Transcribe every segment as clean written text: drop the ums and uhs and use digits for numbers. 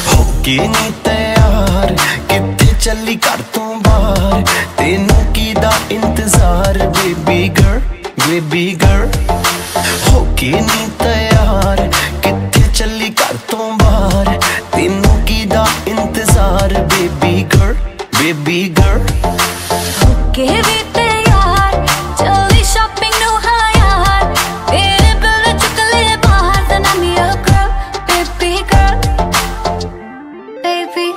होके नी तैयार किथे चली घर तो बाहर, तेनू की दा इंतजार बेबी गर्ल। होके नी तैयार किथे चली घर तो बाहर, तेनू की दा इंतजार बेबी गर्ल। होके भी तैयार चली शॉपिंग नु हाँ यार, तेरे बिल चुक ले बाहर, then I'm your girl, baby girl, baby।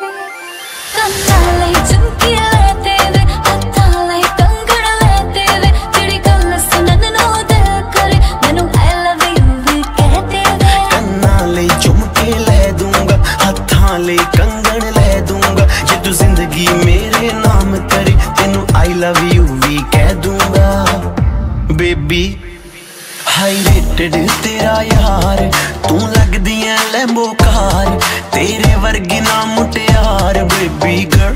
कन्नाले झुमकी लेते वे, हत्थाले कंगण लेते वे, जेड़ी गल सुनन नु दिल करे, मैनू I love you भी कहते वे। कन्नाले झुमके ले दूंगा, हत्थाले कंगण ले दूंगा, जे तू जिंदगी मेरे नाम करे, तेनू I love you भी कह दूंगा बेबी। हाई रेटेड तेरा यार, तू लगदी है लैम्बो कार, तेरे वर्गी ना मुटियार बेबी गर्ल।